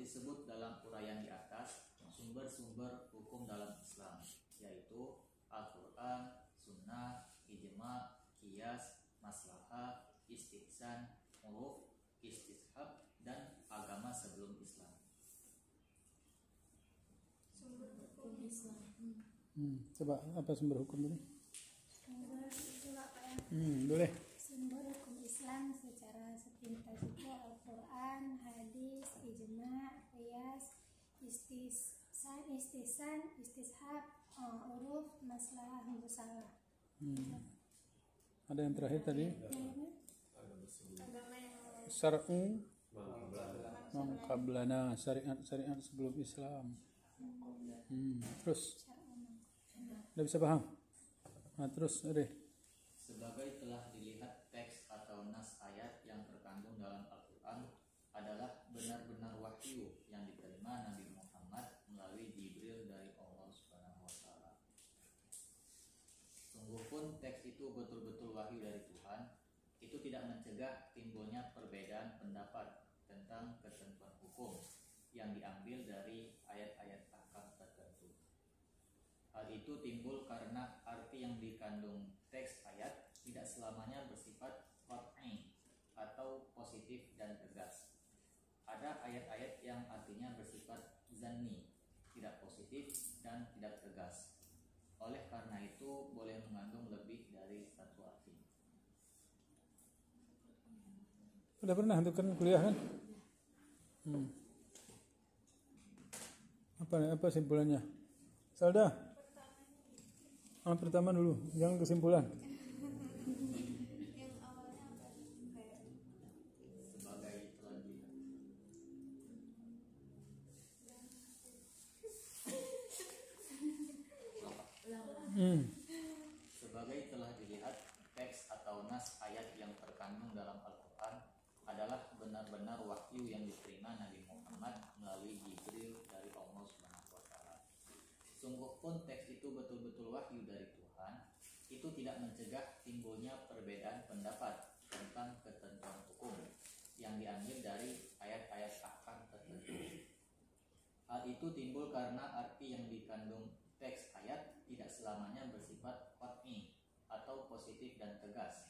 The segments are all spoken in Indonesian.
disebut dalam uraian di atas sumber-sumber hukum dalam Islam, yaitu Al-Quran, Sunnah, Ijma, Qiyas, Maslahah, Istihsan, Uruf, Istishab, dan agama sebelum Islam. Sumber hukum Islam. Coba apa sumber hukum ini? Sumber itu apa ya? Boleh. Sumber hukum Islam secara sepintas itu Al-Quran, hadis, ijma, qiyas, istihsan, istishab, uruf, maslahah, musalah. Ada yang terakhir tadi? Agama yang Syar'u mangkablana, syariat sebelum Islam. Terus udah bisa paham? Nah, terus deh. Sebagai telah dilihat, teks atau nas ayat yang terkandung dalam Al-Quran adalah benar-benar wahyu yang diterima Nabi Muhammad melalui Jibril dari Allah Subhanahu wa Ta'ala. Sungguh pun teks itu betul-betul wahyu dari Tuhan, itu tidak mencegah timbulnya perbedaan pendapat tentang ketentuan hukum yang diambil dari ayat-ayat ahkam tertentu. Hal itu timbul karena arti yang dikandung teks ayat tidak selamanya bersifat qat'i atau positif dan tegas. Ada ayat-ayat yang artinya bersifat zanni, tidak positif dan tidak tegas. Oleh karena itu boleh mengandung lebih dari satu arti. Udah pernah untuk kan kuliah kan? Apa simpulannya? Salda? Pertama dulu, jangan kesimpulan. yang awalnya apa? Kayak Sebagai telah dilihat, sebagai telah dilihat, teks atau nas ayat yang terkandung dalam Al-Quran adalah benar-benar wahyu yang diterima Nabi Muhammad melalui Jibril dari Allah Subhanahu wa Ta'ala. Sungguh pun teks itu betul-betul wahyu dari Tuhan, itu tidak mencegah timbulnya perbedaan pendapat tentang ketentuan hukum yang diambil dari ayat-ayat ahkam tertentu. Hal itu timbul karena arti yang dikandung teks ayat tidak selamanya bersifat qat'i atau positif dan tegas.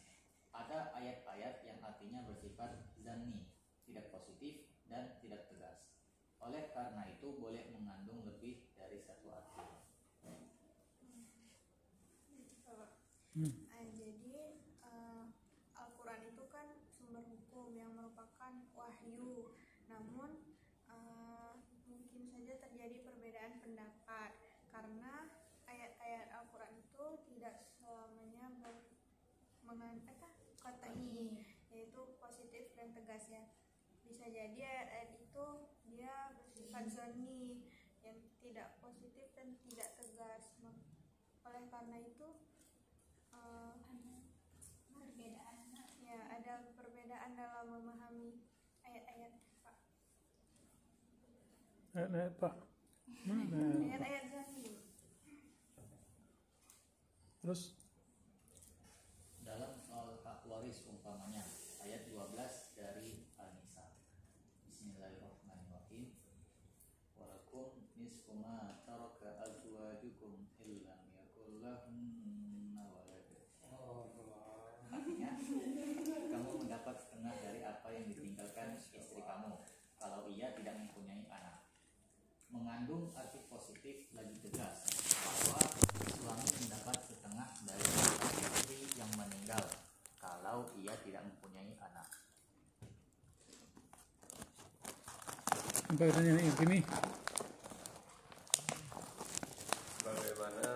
Ada ayat-ayat yang artinya bersifat zanni, tidak positif dan tidak tegas. Oleh karena itu boleh mengandung lebih dari satu arti. Jadi Al-Quran itu kan sumber hukum yang merupakan wahyu. Namun mungkin saja terjadi perbedaan pendapat karena ayat-ayat Al-Quran itu tidak selamanya qat'i, yaitu positif dan tegas ya. Bisa jadi ayat-ayat itu dia bersifat zanni yang tidak positif dan tidak tegas. Oleh karena itu perbedaan, ya ada perbedaan dalam memahami ayat-ayat Pak. Ayat Pak. Ayat-ayat zanni. Terus Dalam soal hak waris umpamanya ayat 12 dari An-Nisa. Bismillahirrahmanirrahim. Walakum nisfu ma taraka azwajukum illam yakul lahunna walad. Artinya kamu mendapat setengah dari apa yang ditinggalkan istri kamu kalau ia tidak mempunyai anak. Mengandung arti positif lagi tegas bahwa suami mendapat setengah dari istri yang meninggal kalau ia tidak mempunyai anak. apa pertanyaan ini? Bagaimana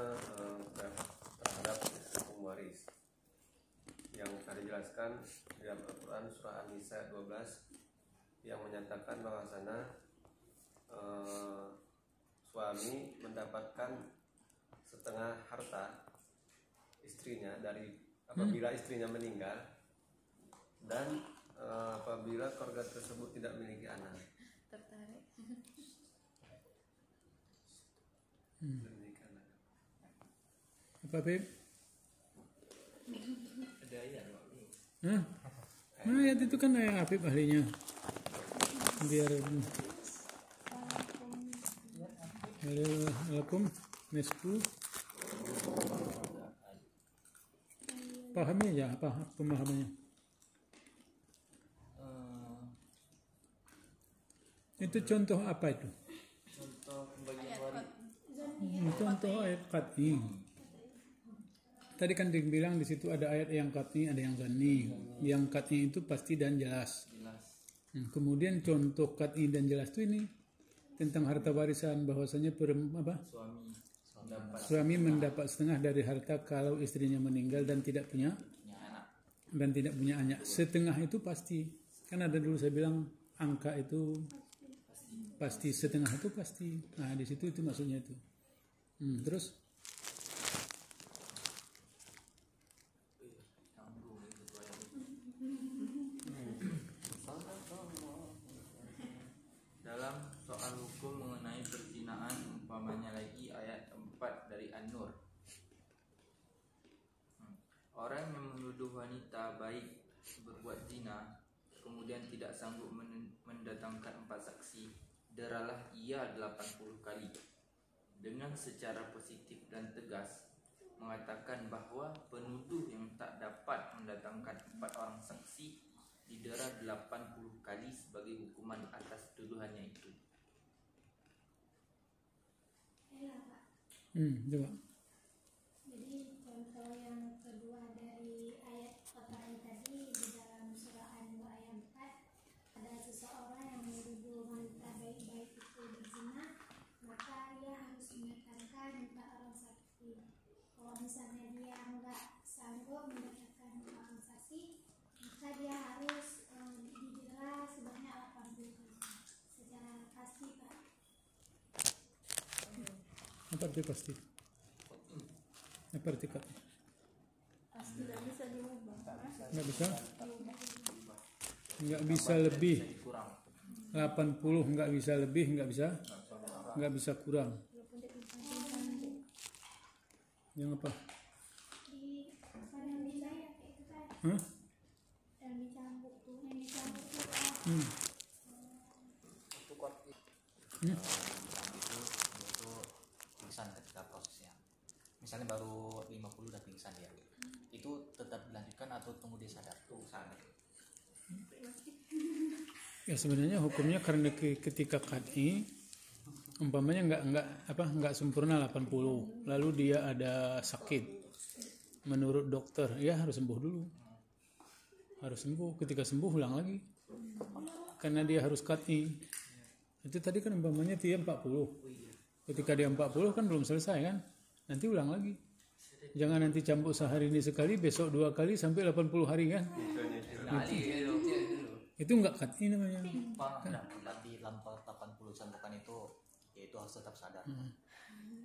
terhadap hukum waris yang tadi dijelaskan di dalam Al-Quran surah An-Nisa 12 yang menyatakan bahwasanya suami mendapatkan setengah harta istrinya dari apabila istrinya meninggal dan apabila keluarga tersebut tidak memiliki anak. Tertarik. Memiliki anak. Apa Beb? Ada ayat Ayat itu kan ayat Habib ahlinya. Biar Lakum nisfu. Pahami aja apa pemahamannya. Itu contoh apa itu? Contoh pembagian waris. Contoh ayat qat'i. Tadi kan dibilang di situ ada ayat yang qat'i, ada yang zanni. Yang qat'i itu pasti dan jelas. Kemudian contoh qat'i dan jelas itu ini tentang harta warisan, bahwasanya suami mendapat setengah dari harta kalau istrinya meninggal dan tidak punya anak. Setengah itu pasti. Kan ada dulu saya bilang angka itu pasti, setengah itu pasti. Nah, di situ itu maksudnya itu. Terus dalam soal hukum mengenai perzinahan, umpamanya lagi ayat 4 dari An-Nur. Orang yang menuduh wanita baik berbuat zina, kemudian tidak sanggup mendatangkan 4 saksi, deralah ia 80 kali. Dengan secara positif dan tegas mengatakan bahwa penuduh yang tak dapat mendatangkan 4 orang saksi didera 80 kali sebagai hukuman atas tuduhannya itu. coba. Jadi contoh yang kedua dari ayat pertama tadi di dalam surah An-Nur ayat 4, ada seseorang yang menuduh wanita baik-baik itu berzina, maka ia harus mendatangkan 4 orang saksi. Kalau misalnya dia nggak sanggup mendatangkan 4 orang saksi, maka dia harus didera sebanyak 80 kali secara pasti, Pak. Apa arti pasti? Apa arti qat'i? Tidak bisa diubah. Nggak bisa lebih. 80 nggak bisa lebih, nggak bisa kurang. Yang apa? Di yang dilayar itu kan Hah? yang dicambuk tuh, yang dicambuk tuh Itu qat'i. Itu pingsan ketika prosesnya. Misalnya baru 50 udah pingsan ya. Itu tetap dilanjutkan atau tunggu dia sadar? Ya sebenarnya hukumnya karena ketika qat'i umpamanya nggak sempurna 80, lalu dia ada sakit, menurut dokter ya harus sembuh dulu, ketika sembuh ulang lagi karena dia harus qat'i. Itu tadi kan umpamanya dia 40, ketika dia 40 kan belum selesai kan, nanti ulang lagi. Jangan nanti campur sehari ini sekali, besok 2 kali sampai 80 hari kan. Itu enggak qat'i namanya. Berarti lampau 80 cambukan itu yaitu harus tetap sadar.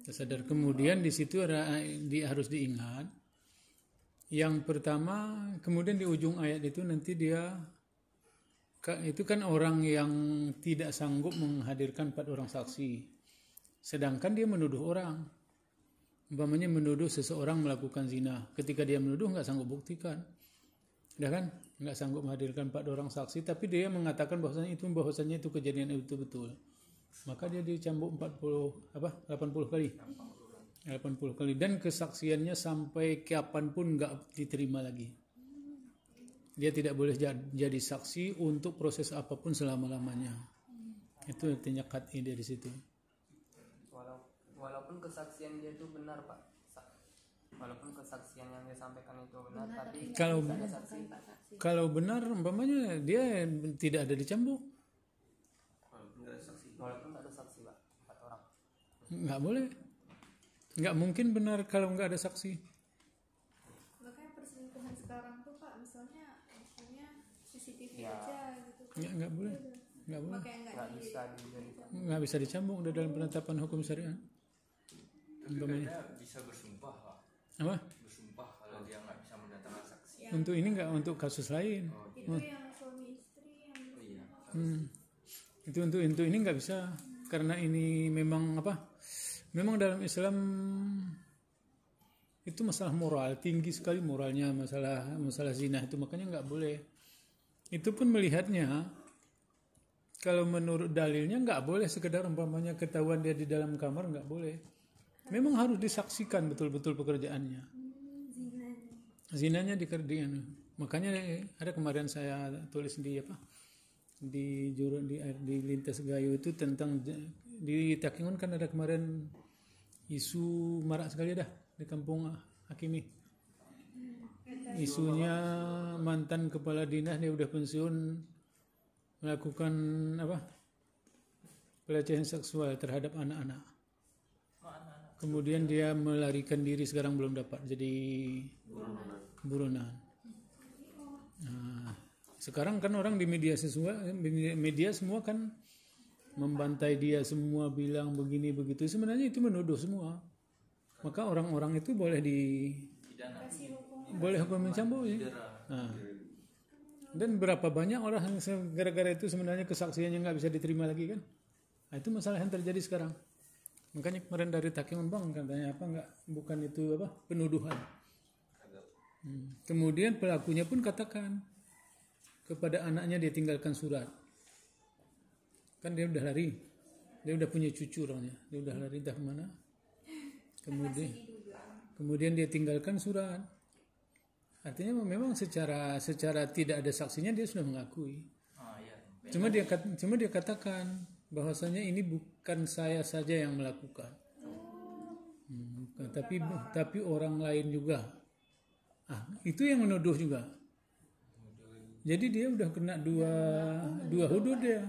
Sadar. Kemudian di situ harus diingat. Yang pertama, kemudian di ujung ayat itu nanti dia itu kan orang yang tidak sanggup menghadirkan 4 orang saksi. Sedangkan dia menuduh orang. Umpamanya menuduh seseorang melakukan zina. Ketika dia menuduh nggak sanggup buktikan. Udah kan? Nggak sanggup menghadirkan 4 orang saksi, tapi dia mengatakan bahwasanya itu kejadian itu betul. Maka dia dicambuk 80 kali. 80 kali dan kesaksiannya sampai kapanpun nggak diterima lagi. Dia tidak boleh jadi saksi untuk proses apapun selama-lamanya. Itu artinya qat'i dari situ. Walaupun kesaksian dia itu benar, Pak. Walaupun kesaksian yang dia sampaikan itu benar, tapi Kalau benar umpamanya dia tidak ada dicambuk. walaupun nggak ada saksi, Pak, 4 orang. Nggak boleh. Nggak mungkin benar kalau nggak ada saksi. Makanya perselingkuhan sekarang tuh Pak, misalnya CCTV Ya. aja gitu. Nggak boleh. Nggak boleh. Makanya Nggak bisa dijadikan. Nggak bisa dicambuk udah dalam penetapan hukum syariat. Umpamanya. Bisa bersumpah, Pak. Apa? Bersumpah kalau dia nggak bisa mendatangkan saksi. Untuk ini nggak, untuk kasus lain. Itu yang suami istri yang Iya. Itu ini nggak bisa karena ini memang memang dalam Islam itu masalah moral, tinggi sekali moralnya, masalah zina itu, makanya nggak boleh. Itu pun melihatnya kalau menurut dalilnya nggak boleh sekedar umpamanya ketahuan dia di dalam kamar, nggak boleh. Memang harus disaksikan betul-betul pekerjaannya. Zinanya dikerjain. Makanya ada kemarin saya tulis di di Lintas Gayo itu tentang di Takengon kan ada kemarin isu marak sekali dah di kampung Hakimi. Isunya mantan kepala dinas dia udah pensiun melakukan pelecehan seksual terhadap anak-anak. Kemudian dia melarikan diri, sekarang belum dapat, jadi buronan. Nah, sekarang kan orang di media semua kan membantai dia semua, bilang begini begitu. Sebenarnya itu menuduh semua. Maka orang-orang itu boleh boleh hukum mencambuk ya. Nah, dan berapa banyak orang yang gara-gara itu sebenarnya kesaksiannya nggak bisa diterima lagi kan? Nah, itu masalah yang terjadi sekarang. Makanya kemarin dari Takengon Bang katanya bukan itu penuduhan. Kemudian pelakunya pun katakan kepada anaknya dia tinggalkan surat. Kan dia udah lari, dia udah punya cucu orangnya, dia udah lari entah kemana. Kemudian dia tinggalkan surat. Artinya memang secara tidak ada saksinya dia sudah mengakui. Cuma dia katakan bahwasanya ini bukan saya saja yang melakukan, tapi orang lain juga. Itu yang menuduh juga. Jadi dia udah kena dua hudud dia.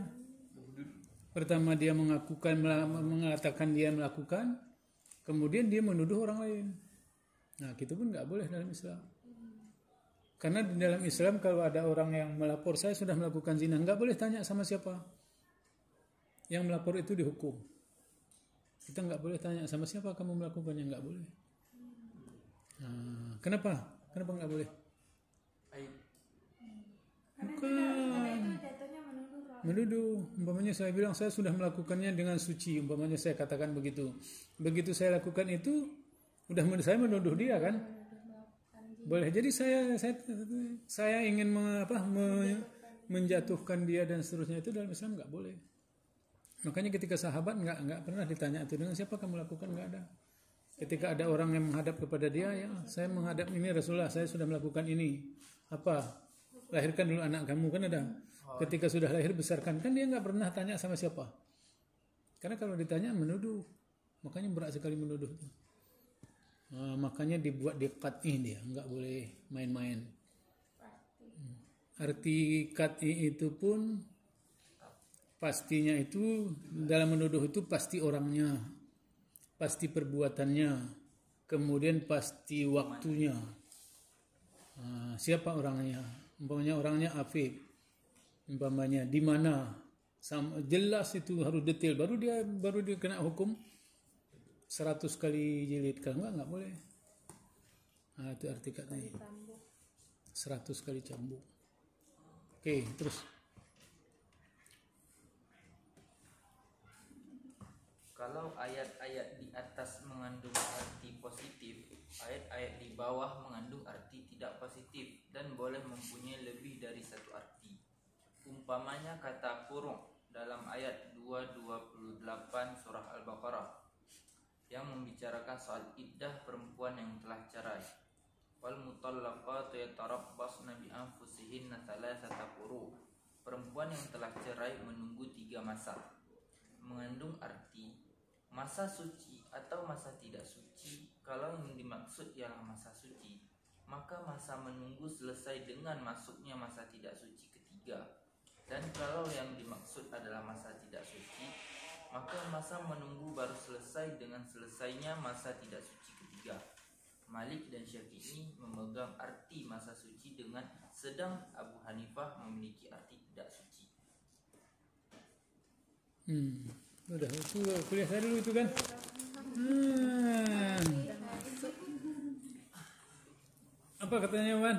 Pertama dia mengatakan dia melakukan, kemudian dia menuduh orang lain. Nah, itu pun nggak boleh dalam Islam. Karena di dalam Islam kalau ada orang yang melapor saya sudah melakukan zina, nggak boleh tanya sama siapa. Yang melapor itu dihukum. Kita nggak boleh tanya sama siapa kamu melakukannya, nggak boleh. Nah, kenapa? Kenapa nggak boleh? Bukan. Menuduh. Umpamanya saya bilang saya sudah melakukannya dengan suci. Umpamanya saya katakan begitu. Begitu saya lakukan itu, saya menuduh dia kan? Boleh. Jadi saya ingin menjatuhkan dia dan seterusnya, itu dalam Islam nggak boleh. Makanya ketika sahabat nggak pernah ditanya itu dengan siapa kamu lakukan, nggak ada. Ketika ada orang yang menghadap kepada dia, ya saya menghadap ini Rasulullah, saya sudah melakukan ini. Apa? Lahirkan dulu anak kamu, kan ada. Ketika sudah lahir besarkan, kan dia nggak pernah tanya sama siapa. Karena kalau ditanya menuduh, makanya berat sekali menuduh itu. Makanya dibuat di qat'i dia, nggak boleh main-main. Arti qat'i itu pun pastinya itu dalam menuduh itu pasti orangnya, pasti perbuatannya, kemudian pasti waktunya. Siapa orangnya? Umpamanya orangnya Afif, umpamanya di mana, jelas itu harus detail. Baru dia kena hukum 100 kali jilid. Kalau nggak boleh. Nah, itu arti katanya 100 kali cambuk. Oke, terus. Kalau ayat-ayat di atas mengandung arti positif, ayat-ayat di bawah mengandung arti tidak positif dan boleh mempunyai lebih dari satu arti. Umpamanya kata kurung dalam ayat 228 surah Al-Baqarah yang membicarakan soal iddah perempuan yang telah cerai. Wal mutallaqatu yatarabbasna bi anfusihinna thalathata quru. Perempuan yang telah cerai menunggu 3 masa. Mengandung arti masa suci atau masa tidak suci. Kalau yang dimaksud ialah masa suci, maka masa menunggu selesai dengan masuknya masa tidak suci ketiga. Dan kalau yang dimaksud adalah masa tidak suci, maka masa menunggu baru selesai dengan selesainya masa tidak suci ketiga. Malik dan Syafi'i memegang arti masa suci dengan sedang Abu Hanifah memiliki arti tidak suci. Udah, itu kuliah saya dulu itu kan. Apa katanya Wan?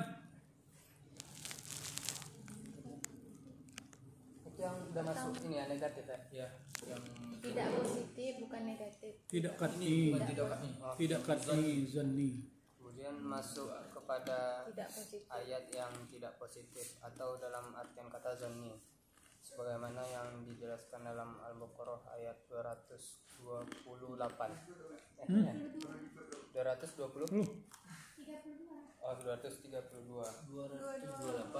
Yang udah masuk ini ya negatif ya? Ya, yang Tidak positif, bukan negatif. Tidak qat'i. Tidak qat'i zanni. Kemudian masuk kepada Tidak positif. ayat yang tidak positif atau dalam artian kata zanni. sebagaimana yang dijelaskan dalam Al-Baqarah ayat 228. 220? Oh, 232. 228.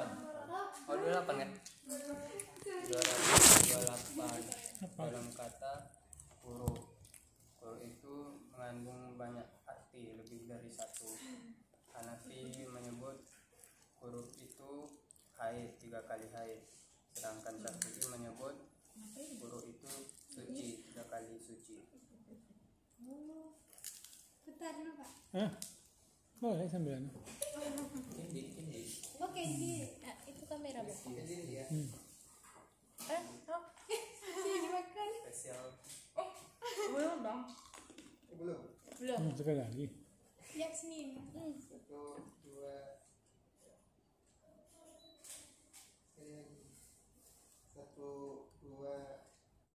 Oh, 28 kan? 228 dalam kata kuru. Kuru itu mengandung banyak arti, lebih dari satu. Hanafi menyebut huruf itu haid, 3 kali haid. Sedangkan Syafi'i menyebut huruf itu suci, 3 kali suci. Bentar dulu Pak. Boleh sambil anu. Oke, itu kamera Pak. Dimakan. Spesial. Belum dong. Sekali lagi. Lihat sini. 1, 2, 1.